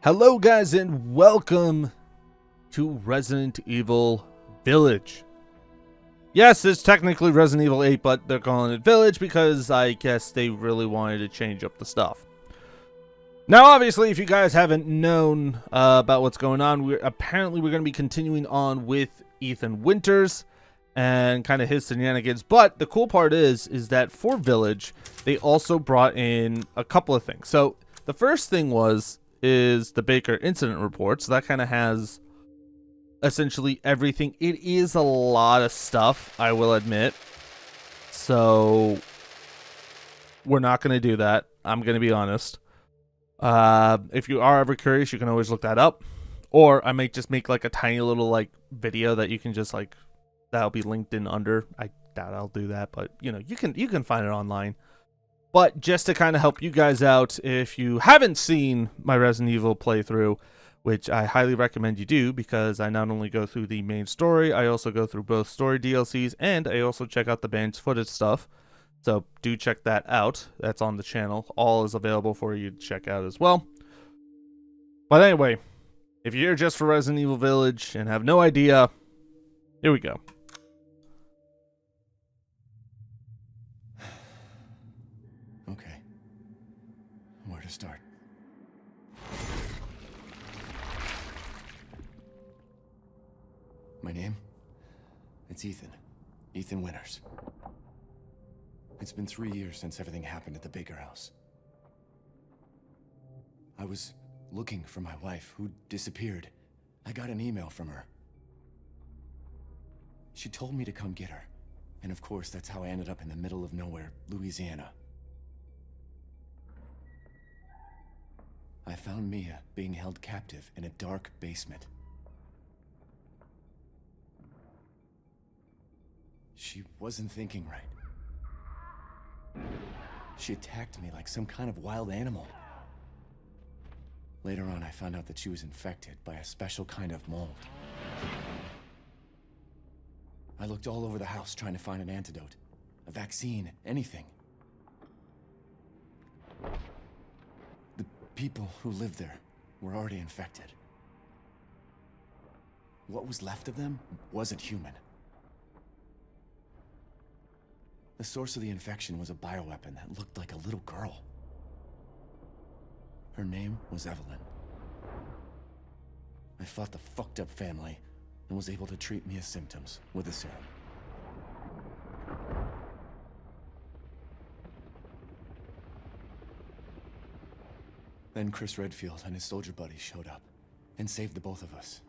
Hello guys and welcome to Resident Evil Village. Yes, it's technically Resident Evil 8, but they're calling it Village because I guess they really wanted to change up the stuff. Now obviously, if you guys haven't known about what's going on, we're going to be continuing on with Ethan Winters and kind of his shenanigans. But the cool part is that for Village, they also brought in a couple of things. So the first thing is the Baker incident report. So that kind of has essentially everything. It is a lot of stuff, I will admit. So we're not going to do that. I'm going to be honest. If you are ever curious, you can always look that up. Or I might just make like a tiny little like video that you can just like, that'll be linked in under. I doubt I'll do that, but you know, you can find it online. But just to kind of help you guys out, if you haven't seen my Resident Evil playthrough, which I highly recommend you do, because I not only go through the main story, I also go through both story DLCs, and I also check out the band's footage stuff. So do check that out. That's on the channel. All is available for you to check out as well. But anyway, if you're here just for Resident Evil Village and have no idea, here we go. Okay. Where to start? My name? It's Ethan. Ethan Winters. It's been 3 years since everything happened at the Baker house. I was looking for my wife, who disappeared. I got an email from her. She told me to come get her. And of course, that's how I ended up in the middle of nowhere, Louisiana. I found Mia being held captive in a dark basement. She wasn't thinking right. She attacked me like some kind of wild animal. Later on, I found out that she was infected by a special kind of mold. I looked all over the house trying to find an antidote, a vaccine, anything. The people who lived there were already infected. What was left of them wasn't human. The source of the infection was a bioweapon that looked like a little girl. Her name was Evelyn. I fought the fucked up family and was able to treat Mia's symptoms with a serum. Then Chris Redfield and his soldier buddies showed up and saved the both of us.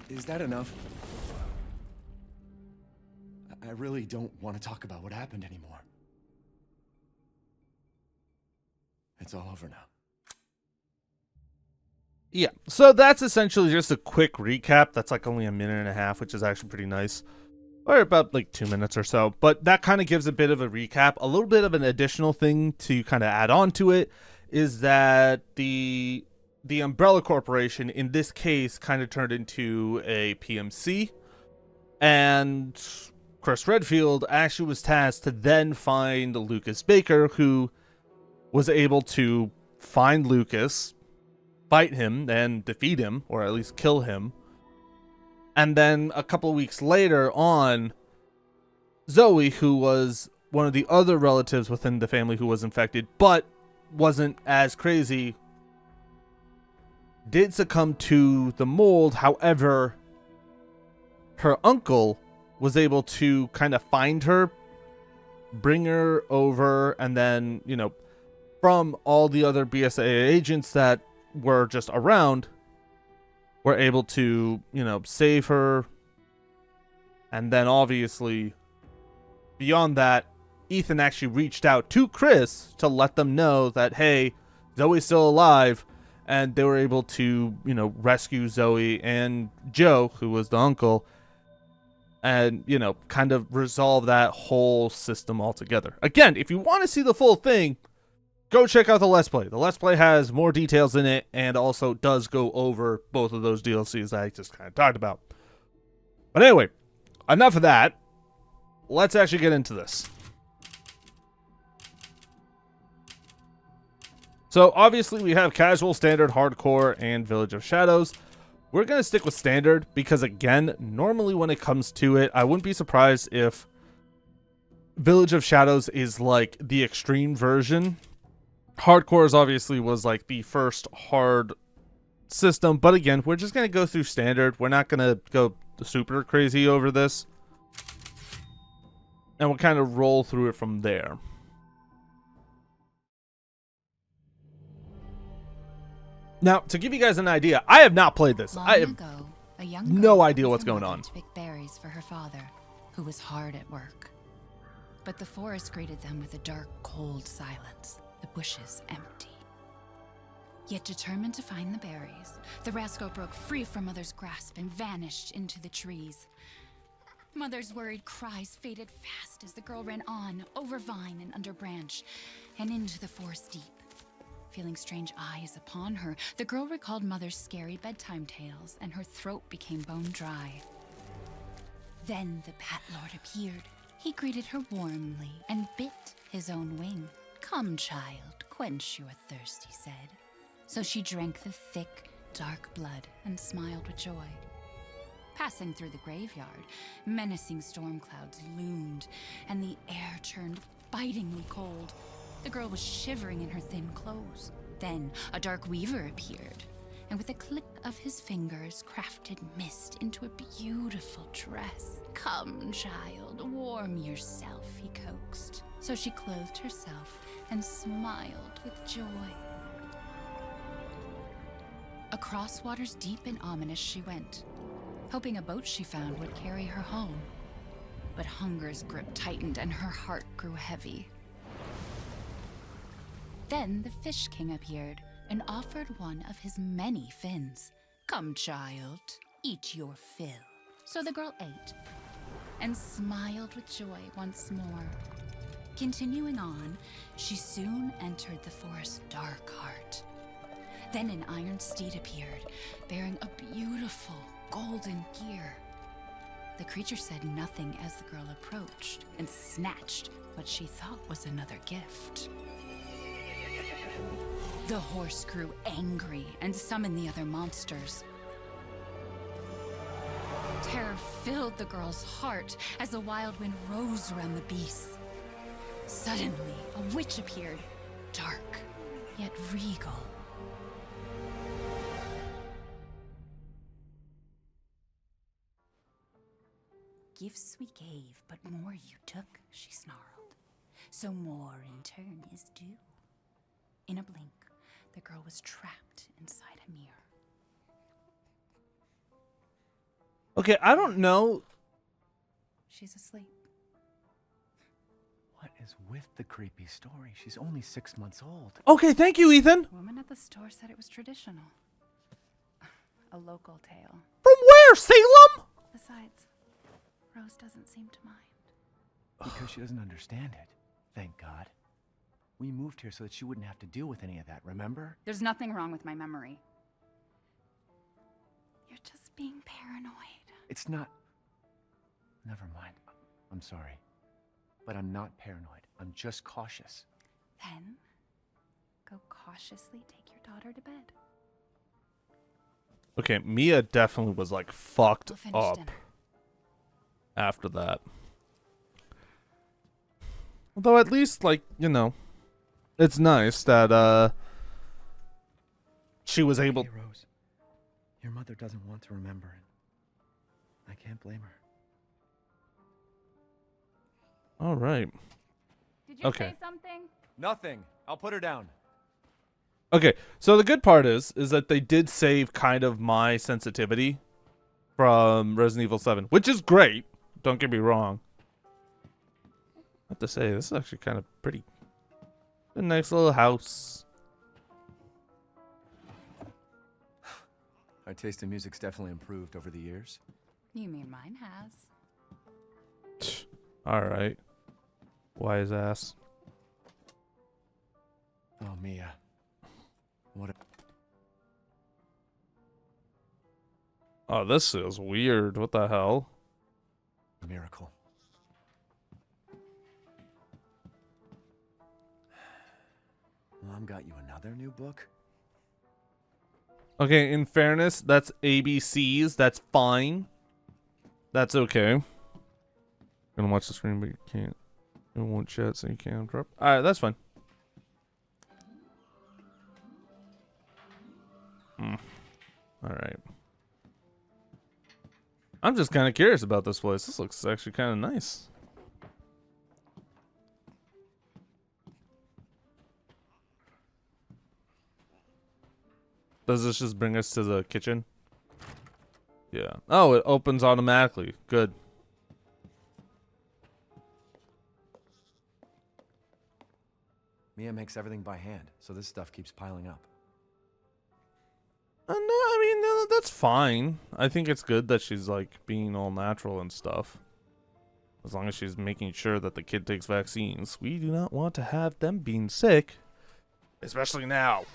Is that enough? I really don't want to talk about what happened anymore. It's all over now. Yeah, so that's essentially just a quick recap. That's like only a minute and a half, which is actually pretty nice. Or about like 2 minutes or so. But that kind of gives a bit of a recap. A little bit of an additional thing to kind of add on to it is that the Umbrella Corporation, in this case, kind of turned into a PMC. And Chris Redfield actually was tasked to then find Lucas Baker, who was able to find Lucas, fight him, and defeat him, or at least kill him. And then a couple of weeks later on, Zoe, who was one of the other relatives within the family who was infected, but wasn't as crazy, did succumb to the mold. However, her uncle was able to kind of find her, bring her over, and then, you know, from all the other BSAA agents that were just around, were able to, you know, save her. And then obviously, beyond that, Ethan actually reached out to Chris to let them know that, hey, Zoe's still alive. And they were able to, you know, rescue Zoe and Joe, who was the uncle, and, you know, kind of resolve that whole system altogether. Again, if you want to see the full thing, go check out the Let's Play. The Let's Play has more details in it and also does go over both of those DLCs that I just kind of talked about. But anyway, enough of that. let's actually get into this. So obviously we have casual, standard, hardcore, and Village of Shadows. We're going to stick with standard because, again, normally when it comes to it, I wouldn't be surprised if Village of Shadows is like the extreme version. Hardcore is obviously was like the first hard system, but again, we're just going to go through standard. We're not going to go super crazy over this. And we'll kind of roll through it from there. Now, to give you guys an idea, I have not played this. I have no idea what's going on. To pick berries for her father, who was hard at work. But the forest greeted them with a dark, cold silence, the bushes empty. Yet determined to find the berries, the rascal broke free from Mother's grasp and vanished into the trees. Mother's worried cries faded fast as the girl ran on, over vine and under branch, and into the forest deep. Feeling strange eyes upon her, the girl recalled Mother's scary bedtime tales, and her throat became bone dry. Then the Bat Lord appeared. He greeted her warmly and bit his own wing. "Come, child, quench your thirst," he said. So she drank the thick, dark blood and smiled with joy. Passing through the graveyard, menacing storm clouds loomed, and the air turned bitingly cold. The girl was shivering in her thin clothes. Then a dark weaver appeared, and with a click of his fingers, crafted mist into a beautiful dress. "Come, child, warm yourself," he coaxed. So she clothed herself and smiled with joy. Across waters deep and ominous she went, hoping a boat she found would carry her home. But hunger's grip tightened and her heart grew heavy. Then the Fish King appeared and offered one of his many fins. "Come, child, eat your fill." So the girl ate and smiled with joy once more. Continuing on, she soon entered the forest's dark heart. Then an iron steed appeared, bearing a beautiful golden gear. The creature said nothing as the girl approached and snatched what she thought was another gift. The horse grew angry and summoned the other monsters. Terror filled the girl's heart as the wild wind rose around the beasts. Suddenly, a witch appeared, dark yet regal. "Gifts we gave, but more you took," she snarled. "So more in turn is due." In a blink, the girl was trapped inside a mirror. Okay, I don't know. She's asleep. What is with the creepy story? She's only 6 months old. Okay, thank you, Ethan. The woman at the store said it was traditional. A local tale. From where, Salem? Besides, Rose doesn't seem to mind. Because she doesn't understand it. Thank God. We moved here so that she wouldn't have to deal with any of that, remember? There's nothing wrong with my memory. You're just being paranoid. It's not... Never mind. I'm sorry. But I'm not paranoid. I'm just cautious. Then, go cautiously take your daughter to bed. Okay, Mia definitely was like fucked We'll finish up dinner. after that. Although at least, like, you know, it's nice that she was able... Hey, Rose. Your mother doesn't want to remember it. I can't blame her. All right. Did you Okay. say something? Nothing. I'll put her down. Okay, so the good part is that they did save kind of my sensitivity from Resident Evil 7, which is great. Don't get me wrong. I have to say, this is actually kind of pretty... A nice little house. Our taste in music's definitely improved over the years. You mean mine has. All right. Wise ass. Oh, Mia. What a... Oh, this is weird. What the hell? miracle. Mom got you another new book? Okay, in fairness, that's ABCs. That's fine. That's okay. Gonna watch the screen, but you can't. It won't chat, so you can't interrupt. Alright, that's fine. Alright. I'm just kind of curious about this place. This looks actually kind of nice. Does this just bring us to the kitchen? Yeah. Oh, it opens automatically. Good. Mia makes everything by hand, so this stuff keeps piling up. No, I mean, no, that's fine. I think it's good that she's, like, being all natural and stuff. As long as she's making sure that the kid takes vaccines. We do not want to have them being sick. Especially now.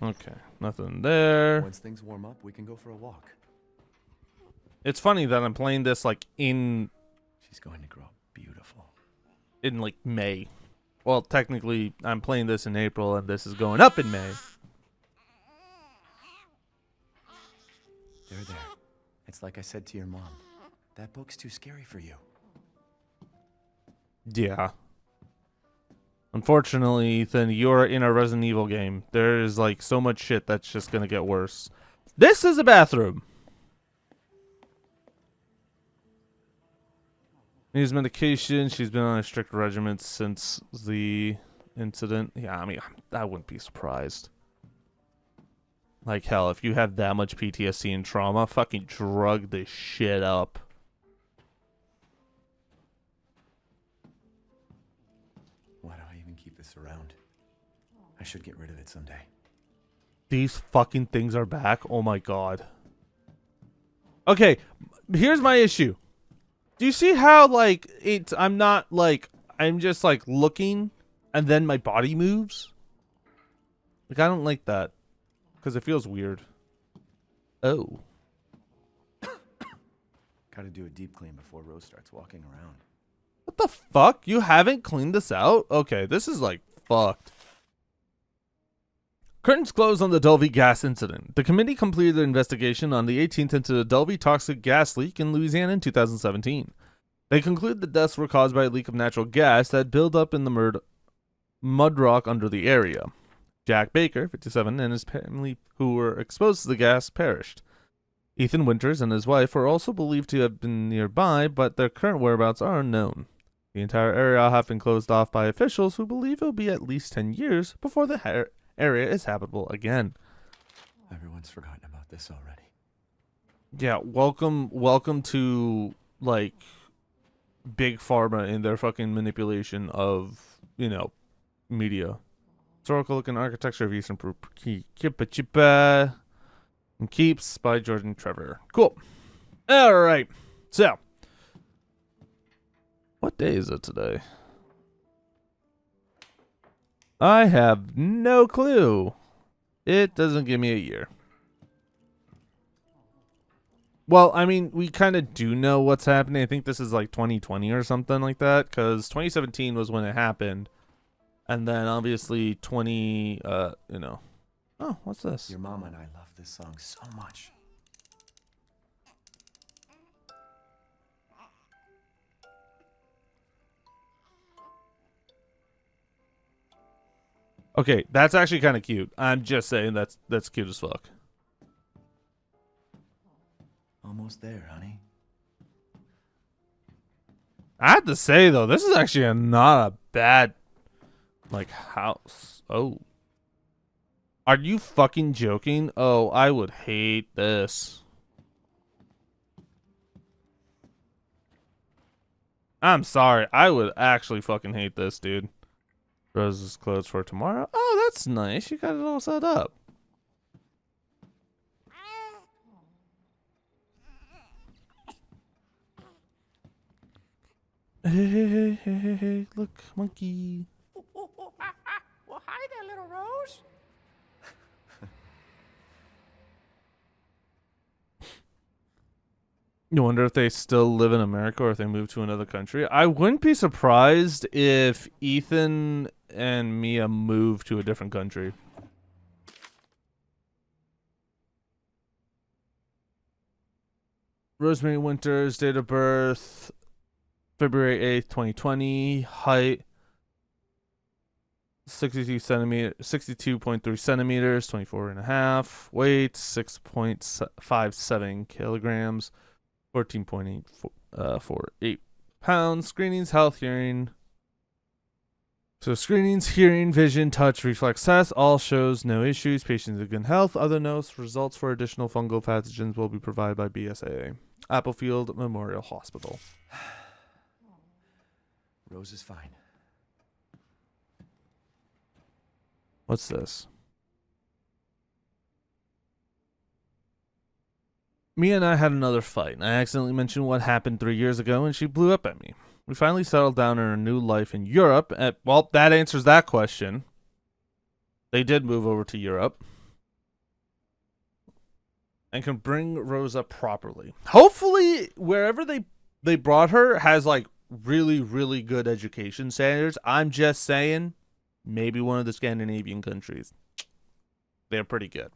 Okay, nothing there. Once things warm up, we can go for a walk. It's funny that I'm playing this, like, in, She's going to grow up beautiful. like, May. Well, technically, I'm playing this in April, and this is going up in May. There. It's like I said to your mom. That book's too scary for you. Yeah. Unfortunately, Ethan, you're in a Resident Evil game. There is, like, so much shit that's just gonna get worse. This is a bathroom. Needs medication. She's been on a strict regimen since the incident. Yeah, I mean, I wouldn't be surprised. Like, hell, if you have that much PTSD and trauma, fucking drug this shit up. Why do I even keep this around? I should get rid of it someday. These fucking things are back. Oh my god. Okay, here's my issue. Do you see how, like, I'm not, like, I'm just, like, looking, and then my body moves? Like, I don't like that. Because it feels weird. Oh. Gotta do a deep clean before Rose starts walking around. What the fuck? You haven't cleaned this out? Okay, this is, like, fucked. Curtains closed on the Dulvey gas incident. The committee completed their investigation on the 18th into the Dulvey toxic gas leak in Louisiana in 2017. They concluded the deaths were caused by a leak of natural gas that built up in the mud rock under the area. Jack Baker, 57, and his family who were exposed to the gas perished. Ethan Winters and his wife were also believed to have been nearby, but their current whereabouts are unknown. The entire area have been closed off by officials who believe it will be at least 10 years before the area is habitable again. Everyone's forgotten about this already. Yeah, welcome to, like, Big Pharma in their fucking manipulation of, you know, media. Historical looking architecture of Eastern and Keeps by Jordan Trevor. Cool. Alright. So, what day is it today? I have no clue. It doesn't give me a year. Well, I mean, we kind of do know what's happening. I think this is like 2020 or something like that, because 2017 was when it happened. And then obviously you know. Oh, what's this? Your mama and I love this song so much. Okay, that's actually kind of cute. I'm just saying that's cute as fuck. Almost there, honey. I have to say though, this is actually not a bad, like, house. Oh. Are you fucking joking? Oh, I would hate this. I'm sorry. I would actually fucking hate this, dude. Rose's clothes for tomorrow. Oh, that's nice. You got it all set up. Hey, look, monkey. Well, hi there, little Rose. You wonder if they still live in America or if they move to another country. I wouldn't be surprised if Ethan and Mia move to a different country. Rosemary Winters, date of birth, February 8th, 2020. Height, 62.3 centimeters, 24.5. Weight, 6.57 kilograms. 14.848 pounds. Screenings, health, hearing. So screenings, hearing, vision, touch, reflex tests, all shows no issues. Patients in good health. Other notes, results for additional fungal pathogens will be provided by BSAA. Applefield Memorial Hospital. Rose is fine. What's this? Mia and I had another fight. I accidentally mentioned what happened 3 years ago, and she blew up at me. We finally settled down in a new life in Europe. Well, that answers that question. They did move over to Europe. And can bring Rose up properly. Hopefully, wherever they brought her has, like, really, really good education standards. I'm just saying, maybe one of the Scandinavian countries. They're pretty good.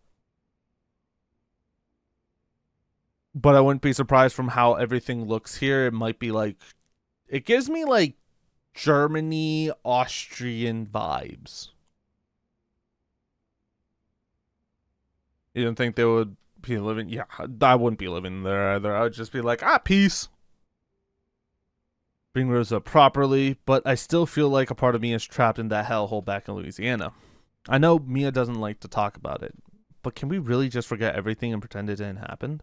But I wouldn't be surprised from how everything looks here. It might be like, it gives me like Germany, Austrian vibes. You don't think they would be living? Yeah, I wouldn't be living there either. I would just be like, peace. Bring Rose up properly, but I still feel like a part of me is trapped in that hellhole back in Louisiana. I know Mia doesn't like to talk about it, but can we really just forget everything and pretend it didn't happen?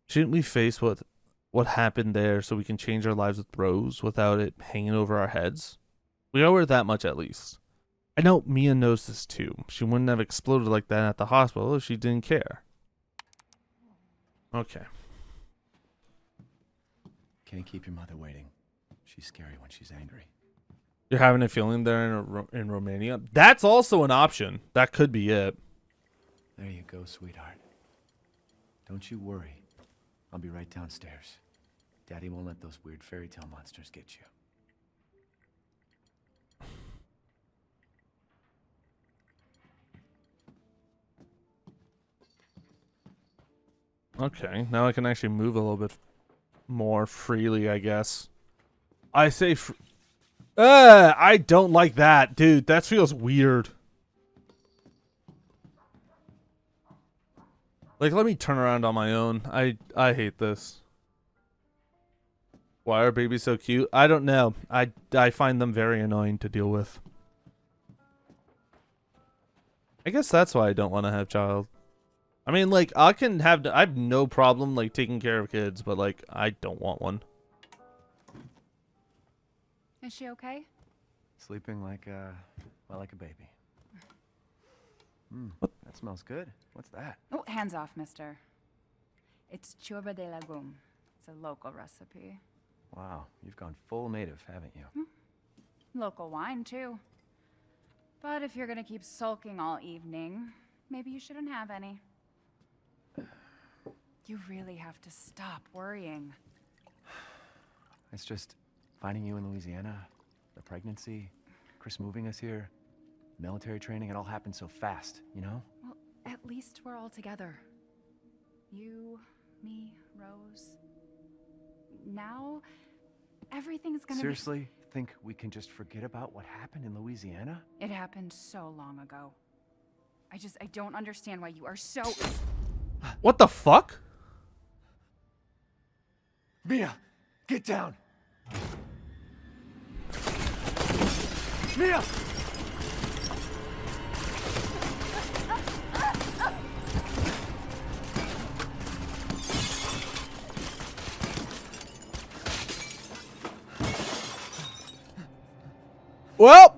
Shouldn't we face what happened there so we can change our lives with Rose without it hanging over our heads? We owe her that much at least. I know Mia knows this too. She wouldn't have exploded like that at the hospital if she didn't care. Okay. Can't keep your mother waiting. She's scary when she's angry. You're having a feeling there in Romania? That's also an option. That could be it. There you go, sweetheart. Don't you worry. I'll be right downstairs. Daddy won't let those weird fairy tale monsters get you. Okay, now I can actually move a little bit more freely, I guess. I say I don't like that, dude. That feels weird. Like, let me turn around on my own. I hate this. Why are babies so cute? I don't know. I find them very annoying to deal with. I guess that's why I don't want to have child. I mean, like, I have no problem, like, taking care of kids, but, like, I don't want one. Is she okay? Sleeping like a baby. That smells good. What's that? Oh, hands off, mister. It's ciorba de legume. It's a local recipe. Wow, you've gone full native, haven't you? Local wine, too. But if you're gonna keep sulking all evening, maybe you shouldn't have any. You really have to stop worrying. It's just finding you in Louisiana, the pregnancy, Chris moving us here, military training, it all happened so fast, you know? Well, at least we're all together. You, me, Rose. Now, everything's gonna Seriously? Think we can just forget about what happened in Louisiana? It happened so long ago. I don't understand why you are so... What the fuck? Mia, get down! Mia! Well,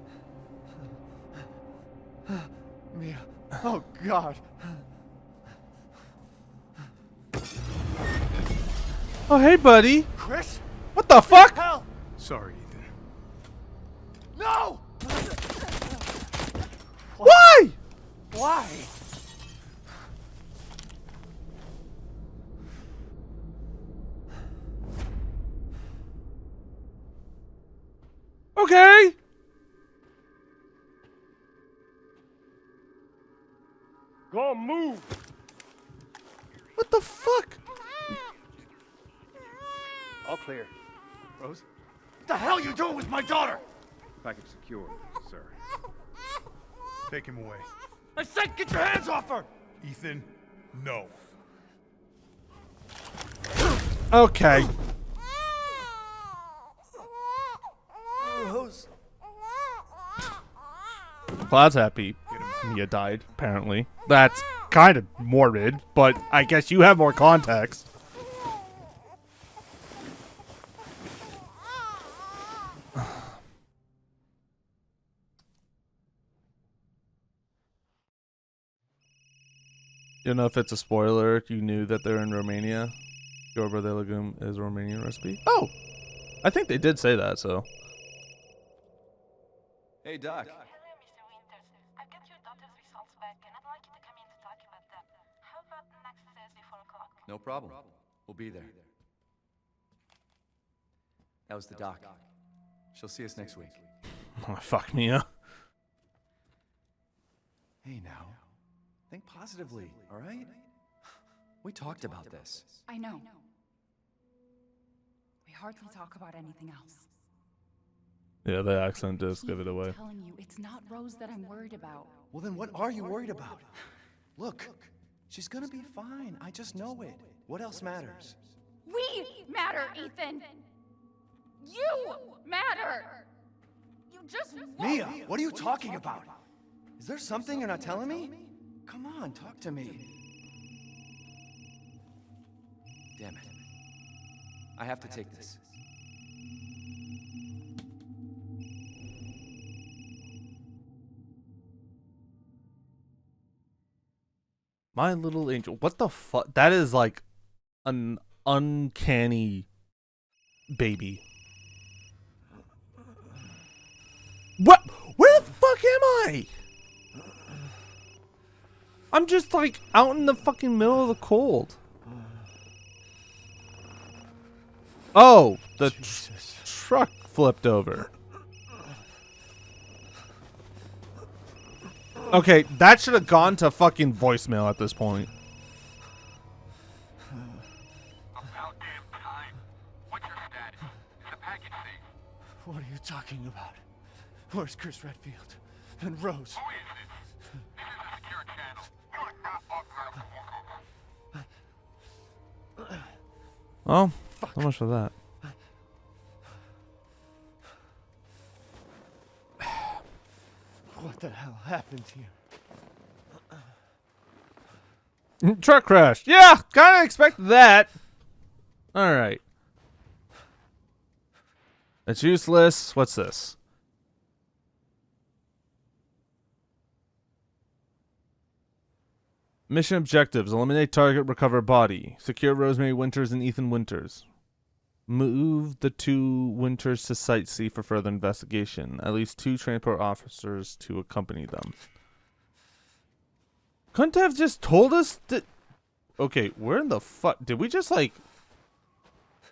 Mia, oh God. oh hey, buddy. Chris? What the fuck? Hell! Sorry, Ethan. No! Why? Why? Okay. Go move. What the fuck? All clear. Rose? What the hell you doing with my daughter? Package secure, sir. Take him away. I said get your hands off her! Ethan, no. Okay. Rose. Cloud's happy. Mia died, apparently. That's kind of morbid, but I guess you have more context. You don't know if it's a spoiler. You knew that they're in Romania. Yorba de Legume is a Romanian recipe. Oh, I think they did say that. So. Hey, Doc. Hello, Mr. Winters. I've got your daughter's results back, and I'd like you to come in to talk about them. How about next Thursday, 4 o'clock? No problem. We'll be there. That was the doc. She'll see us next week. Oh, fuck Mia. Hey, now. Think positively, all right? We talked about this. I know. We hardly talk about anything else. Yeah, the accent does give it away. I'm telling you, it's not Rose that I'm worried about. Well, then what are you worried about? Look, she's gonna be fine. I just know it. What else matters? We matter, Ethan! You matter! You just Mia, what are you talking about? Is there something you're not telling me? Come on, talk to me. Damn it. I have to take this. My little angel. What the fuck? That is like an uncanny baby. What? Where the fuck am I? I'm just like out in the fucking middle of the cold. Oh, the truck flipped over. Okay, that should have gone to fucking voicemail at this point. About damn time. What's your status? Is the package safe? What are you talking about? Where's Chris Redfield? And Rose? Who is this? This is a secure channel. You are not authorized to walk over. Oh, so much for that. What the hell happened here? Truck crash. Yeah, kind of expected that. All right. It's useless. What's this? Mission objectives: eliminate target, recover body, secure Rosemary Winters and Ethan Winters. Move the two Winters to Site C for further investigation. At least 2 transport officers to accompany them. Couldn't have just told us that... Okay, where in the fuck... Did we just like...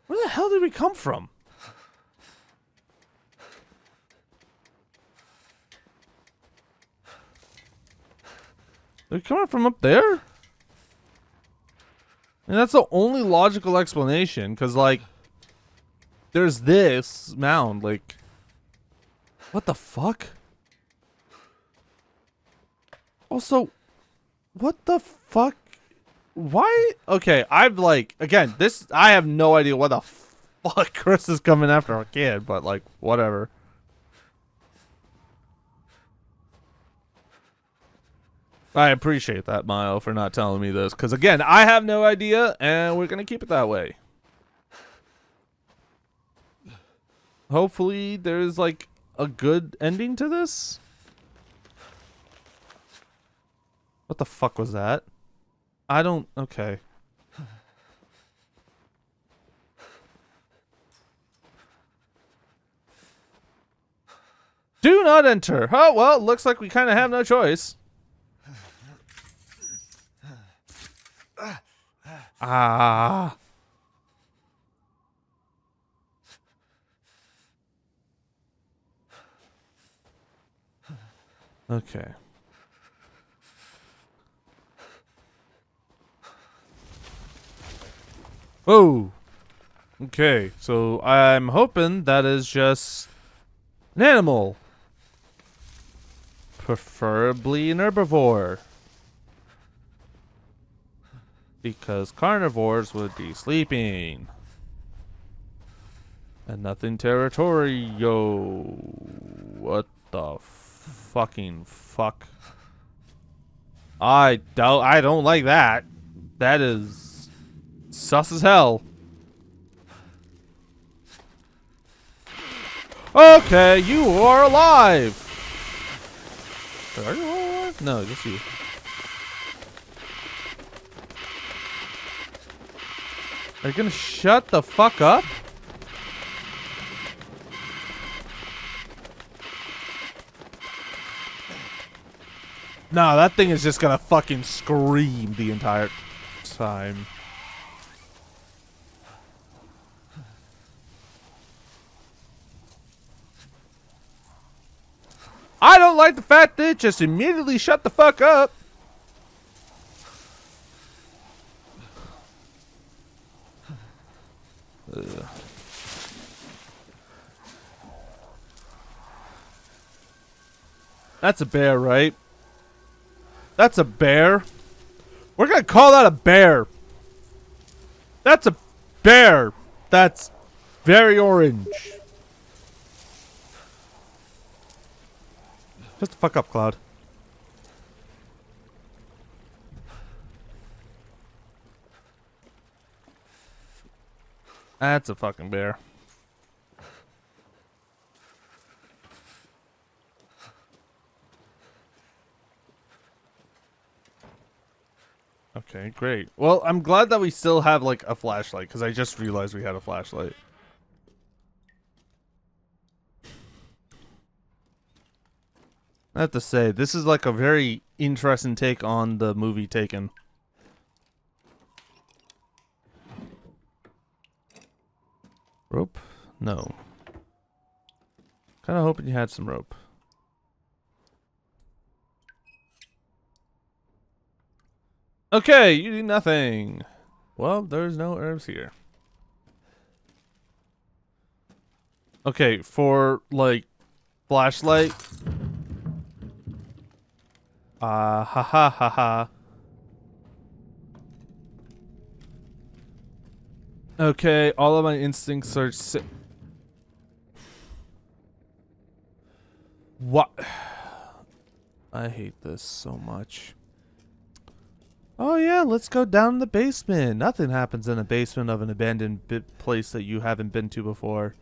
Where the hell did we come from? They're coming from up there? And that's the only logical explanation, because like... There's this mound, like... What the fuck? Also, what the fuck? Why? Okay, I'm like... Again, this... I have no idea what the fuck Chris is coming after a kid, but like, whatever. I appreciate that, Mile, for not telling me this, because again, I have no idea, and we're gonna keep it that way. Hopefully there's like a good ending to this. What the fuck was that? I don't... Okay. Do not enter. Oh, well, looks like we kind of have no choice. Ah. Okay. Oh. Okay, so I'm hoping that is just an animal. Preferably an herbivore. Because carnivores would be sleeping. And nothing territorial. What the fucking fuck? I don't like that. That is sus as hell. Okay, you are alive. Are you alive? No, just you. Are you gonna shut the fuck up? No, that thing is just gonna fucking scream the entire time. I don't like the fact that it just immediately shut the fuck up. Ugh. That's a bear, right? That's a bear. We're gonna call that a bear. That's a bear. That's very orange. Shut the fuck up, Cloud. That's a fucking bear. Okay, great. Well, I'm glad that we still have, like, a flashlight, because I just realized we had a flashlight. I have to say, this is, like, a very interesting take on the movie Taken. Rope? No. Kind of hoping you had some rope. Okay, you do nothing. Well, there's no herbs here. Okay, for, like, flashlight. Ha ha ha ha. Okay, all of my instincts are what? I hate this so much. Oh yeah, let's go down in the basement. Nothing happens in a basement of an abandoned place that you haven't been to before.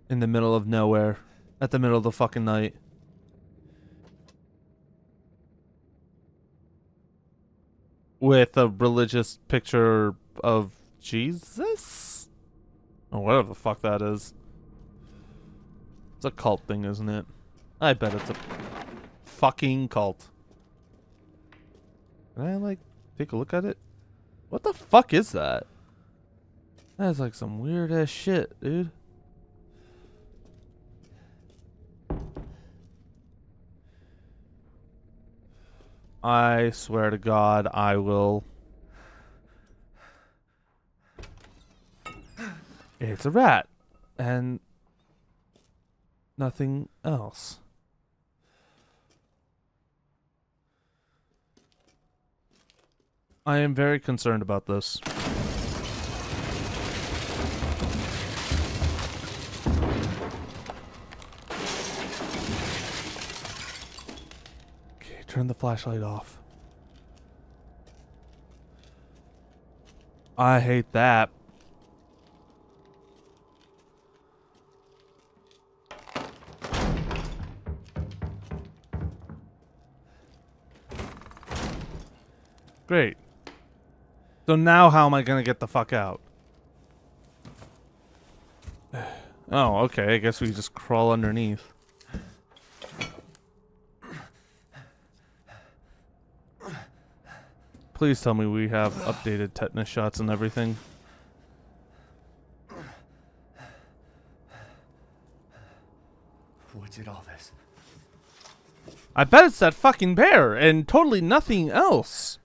In the middle of nowhere. At the middle of the fucking night. With a religious picture of Jesus? Or whatever the fuck that is. It's a cult thing, isn't it? I bet it's a fucking cult. Can I, like, take a look at it? What the fuck is that? That's like some weird ass shit, dude. I swear to God, I will. It's a rat. And nothing else. I am very concerned about this. Okay, turn the flashlight off. I hate that. Great. So now how am I gonna get the fuck out? Oh, okay. I guess we just crawl underneath. Please tell me we have updated tetanus shots and everything. What did all this? I bet it's that fucking bear and totally nothing else.